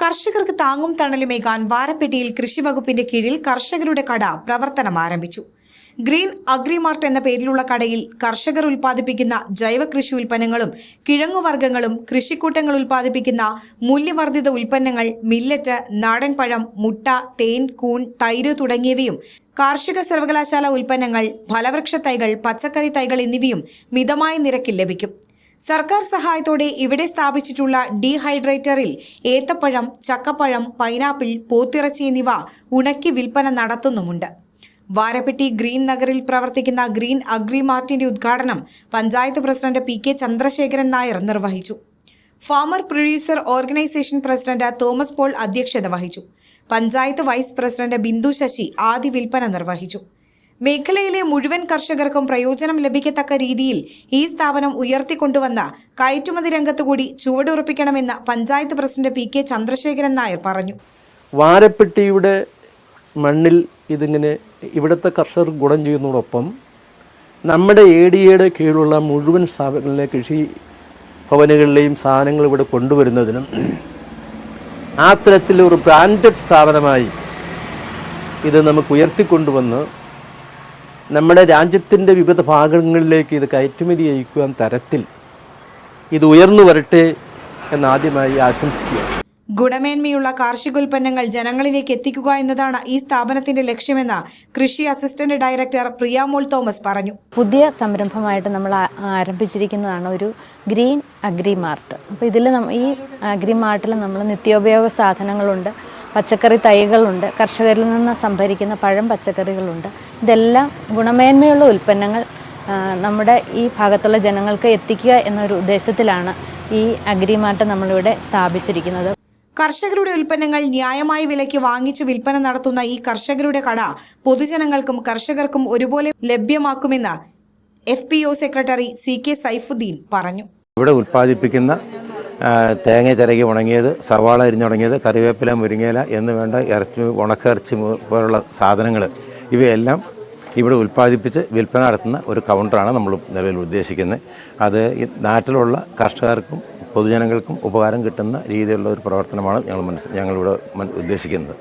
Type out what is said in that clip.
കർഷകർക്ക് താങ്ങും തണലുമേകാൻ വാരപ്പെട്ടിയിൽ കൃഷിവകുപ്പിന്റെ കീഴിൽ കർഷകരുടെ കട പ്രവർത്തനം ആരംഭിച്ചു. ഗ്രീൻ അഗ്രിമാർട്ട് എന്ന പേരിലുള്ള കടയിൽ കർഷകർ ഉൽപ്പാദിപ്പിക്കുന്ന ജൈവ കൃഷി ഉൽപ്പന്നങ്ങളും കിഴങ്ങുവർഗ്ഗങ്ങളും, കൃഷിക്കൂട്ടങ്ങൾ ഉൽപ്പാദിപ്പിക്കുന്ന മൂല്യവർദ്ധിത ഉൽപ്പന്നങ്ങൾ, മില്ലറ്റ്, നാടൻ പഴം, മുട്ട, തേൻ, കൂൺ, തൈര് തുടങ്ങിയവയും, കാർഷിക സർവകലാശാല ഉൽപ്പന്നങ്ങൾ, ഫലവൃക്ഷ തൈകൾ, പച്ചക്കറി തൈകൾ എന്നിവയും മിതമായ നിരക്കിൽ ലഭിക്കും. സർക്കാർ സഹായത്തോടെ ഇവിടെ സ്ഥാപിച്ചിട്ടുള്ള ഡീഹൈഡ്രേറ്ററിൽ ഏത്തപ്പഴം, ചക്കപ്പഴം, പൈനാപ്പിൾ, പോത്തിറച്ചി എന്നിവ ഉണക്കി വിൽപ്പന നടത്തുന്നുമുണ്ട്. വാരപ്പെട്ടി ഗ്രീൻ നഗറിൽ പ്രവർത്തിക്കുന്ന ഗ്രീൻ അഗ്രിമാർട്ടിന്റെ ഉദ്ഘാടനം panchayat president P K Chandrasekharan Nair നിർവഹിച്ചു. Farmer producer organisation president Thomas Paul അധ്യക്ഷത വഹിച്ചു. പഞ്ചായത്ത് വൈസ് പ്രസിഡന്റ് ബിന്ദു ശശി ആദ്യ വിൽപ്പന നിർവഹിച്ചു. മേഖലയിലെ മുഴുവൻ കർഷകർക്കും പ്രയോജനം ലഭിക്കത്തക്ക രീതിയിൽ ഈ സ്ഥാപനം ഉയർത്തിക്കൊണ്ടുവന്ന കയറ്റുമതി രംഗത്തുകൂടി ചുവടുറപ്പിക്കണമെന്ന് panchayat president P K Chandrasekharan Nair പറഞ്ഞു. വാരപ്പെട്ടിയുടെ മണ്ണിൽ ഇതിങ്ങനെ ഇവിടുത്തെ കർഷകർ ഗുണം ചെയ്യുന്നതോടൊപ്പം നമ്മുടെ ADAയുടെ കീഴിലുള്ള മുഴുവൻ സ്ഥാപനങ്ങളിലെ കൃഷി ഭവനുകളിലെയും സാധനങ്ങൾ ഇവിടെ കൊണ്ടുവരുന്നതിനും ആ തരത്തിലൊരു ബ്രാൻഡഡ് സ്ഥാപനമായി ഇത് നമുക്ക് ഉയർത്തിക്കൊണ്ടുവന്ന് നമ്മുടെ രാജ്യത്തിൻ്റെ വിവിധ ഭാഗങ്ങളിലേക്ക് ഇത് കയറ്റുമതി ചെയ്യിക്കുവാൻ തരത്തിൽ ഇത് ഉയർന്നു വരട്ടെ എന്നാദ്യമായി ആശംസിക്കുക. ഗുണമേന്മയുള്ള കാർഷികോൽപ്പന്നങ്ങൾ ജനങ്ങളിലേക്ക് എത്തിക്കുക എന്നതാണ് ഈ സ്ഥാപനത്തിന്റെ ലക്ഷ്യമെന്ന് കൃഷി അസിസ്റ്റന്റ് ഡയറക്ടർ പ്രിയാമോൾ തോമസ് പറഞ്ഞു. പുതിയ സംരംഭമായിട്ട് നമ്മൾ ആരംഭിച്ചിരിക്കുന്നതാണ് ഒരു ഗ്രീൻ അഗ്രിമാർട്ട്. അപ്പോൾ ഇതിൽ ഈ അഗ്രിമാർട്ടിൽ നമ്മൾ നിത്യോപയോഗ സാധനങ്ങളുണ്ട്, പച്ചക്കറി തൈകളുണ്ട്, കർഷകരിൽ നിന്ന് സംഭരിക്കുന്ന പഴം, പച്ചക്കറികളുണ്ട്. ഇതെല്ലാം ഗുണമേന്മയുള്ള ഉൽപ്പന്നങ്ങൾ നമ്മുടെ ഈ ഭാഗത്തുള്ള ജനങ്ങൾക്ക് എത്തിക്കുക എന്നൊരു ഉദ്ദേശത്തിലാണ് ഈ അഗ്രിമാർട്ട് നമ്മളിവിടെ സ്ഥാപിച്ചിരിക്കുന്നത്. കർഷകരുടെ ഉൽപ്പന്നങ്ങൾ ന്യായമായ വിലയ്ക്ക് വാങ്ങിച്ച് വിൽപ്പന നടത്തുന്ന ഈ കർഷകരുടെ കട പൊതുജനങ്ങൾക്കും കർഷകർക്കും ഒരുപോലെ ലഭ്യമാക്കുമെന്ന് FPO സെക്രട്ടറി CK സൈഫുദ്ദീൻ പറഞ്ഞു. ഇവിടെ ഉൽപ്പാദിപ്പിക്കുന്ന തേങ്ങ ചിരകി ഉണങ്ങിയത്, സവാള അരിഞ്ഞുണങ്ങിയത്, കറിവേപ്പില, മുരിങ്ങയില എന്ന് വേണ്ട ഇറച്ചി, ഉണക്കിറച്ചി പോലുള്ള സാധനങ്ങൾ ഇവയെല്ലാം ഇവിടെ ഉൽപ്പാദിപ്പിച്ച് വിൽപ്പന നടത്തുന്ന ഒരു കൗണ്ടറാണ് നമ്മൾ നിലവിൽ ഉദ്ദേശിക്കുന്നത്. അത് നാട്ടിലുള്ള കർഷകർക്കും പൊതുജനങ്ങൾക്കും ഉപകാരം കിട്ടുന്ന രീതിയിലുള്ള ഒരു പ്രവർത്തനമാണ് ഞങ്ങളിവിടെ ഉദ്ദേശിക്കുന്നത്.